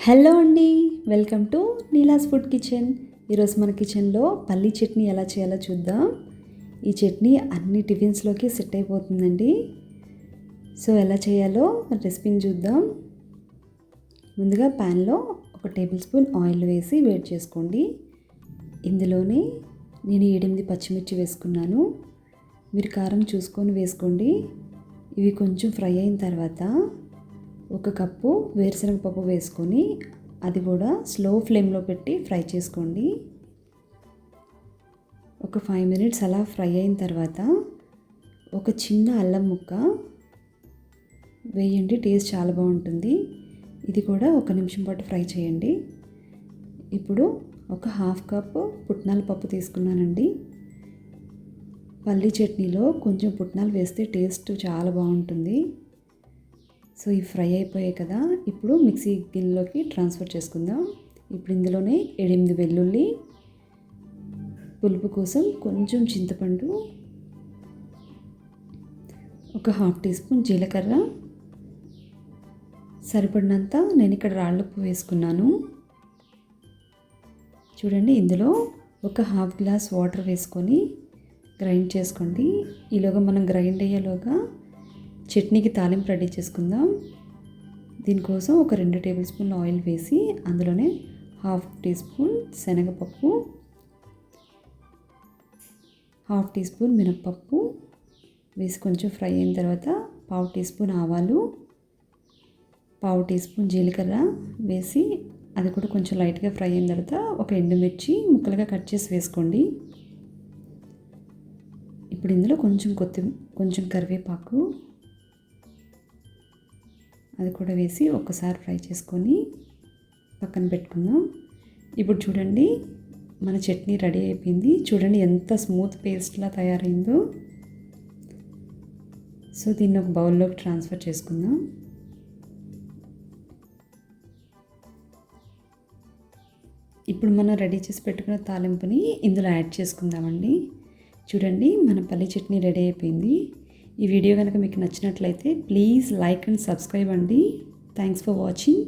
Hello అండి, welcome to Neela's food kitchen. ఈరోజు మన కిచెన్లో పల్లీ చట్నీ ఎలా చేయాలో చూద్దాం. ఈ చట్నీ అన్ని టిఫిన్స్లోకి సెట్ అయిపోతుందండి. సో ఎలా చేయాలో రెసిపీని చూద్దాం. ముందుగా ప్యాన్లో 1 టేబుల్ స్పూన్ ఆయిల్ వేసి వేడి చేసుకోండి. ఇందులోనే నేను 7-8 పచ్చిమిర్చి వేసుకున్నాను. మీరు కారం చూసుకొని వేసుకోండి. ఇవి కొంచెం ఫ్రై అయిన తర్వాత 1 కప్పు వేరుశనగ పప్పు వేసుకొని అది కూడా స్లో ఫ్లేమ్లో పెట్టి ఫ్రై చేసుకోండి. ఒక 5 మినిట్స్ అలా ఫ్రై అయిన తర్వాత ఒక చిన్న అల్లం ముక్క వేయండి, టేస్ట్ చాలా బాగుంటుంది. ఇది కూడా 1 నిమిషం పాటు ఫ్రై చేయండి. ఇప్పుడు ఒక 1/2 కప్పు పుట్నాల పప్పు తీసుకున్నానండి. పల్లీ చట్నీలో కొంచెం పుట్నాలు వేస్తే టేస్ట్ చాలా బాగుంటుంది. సో ఇవి ఫ్రై అయిపోయాయి కదా, ఇప్పుడు మిక్సీ గిన్నెలోకి ట్రాన్స్ఫర్ చేసుకుందాం. ఇప్పుడు ఇందులోనే 7-8 వెల్లుల్లి, పులుపు కోసం కొంచెం చింతపండు, ఒక 1/2 టీ స్పూన్ జీలకర్ర, సరిపడినంత నేను ఇక్కడ రాళ్ళుప్పు వేసుకున్నాను. చూడండి, ఇందులో ఒక 1/2 గ్లాస్ వాటర్ వేసుకొని గ్రైండ్ చేసుకోండి. ఈలోగా మనం గ్రైండ్ అయ్యేలోగా చట్నీకి తాలింపు రెడీ చేసుకుందాం. దీనికోసం ఒక 2 టేబుల్ స్పూన్ల ఆయిల్ వేసి అందులోనే 1/2 టీ స్పూన్ శనగపప్పు, 1/2 టీ స్పూన్ మినప్పప్పు వేసి కొంచెం ఫ్రై అయిన తర్వాత 1/2 టీ స్పూన్ ఆవాలు, 1/2 టీ స్పూన్ జీలకర్ర వేసి అది కూడా కొంచెం లైట్గా ఫ్రై అయిన తర్వాత ఒక ఎండుమిర్చి ముక్కలుగా కట్ చేసి వేసుకోండి. ఇప్పుడు ఇందులో కొంచెం కరివేపాకు అది కూడా వేసి ఒక్కసారి ఫ్రై చేసుకొని పక్కన పెట్టుకుందాం. ఇప్పుడు చూడండి, మన చట్నీ రెడీ అయిపోయింది. చూడండి ఎంత స్మూత్ పేస్ట్లా తయారైందో. సో దీన్ని ఒక బౌల్లోకి ట్రాన్స్ఫర్ చేసుకుందాం. ఇప్పుడు మనం రెడీ చేసి పెట్టుకున్న తాలింపుని ఇందులో యాడ్ చేసుకుందామండి. చూడండి, మన పల్లీ చట్నీ రెడీ అయిపోయింది. ఈ వీడియో కనుక మీకు నచ్చినట్లయితే ప్లీజ్ లైక్ అండ్ సబ్స్క్రైబ్ అండి. Thanks for watching.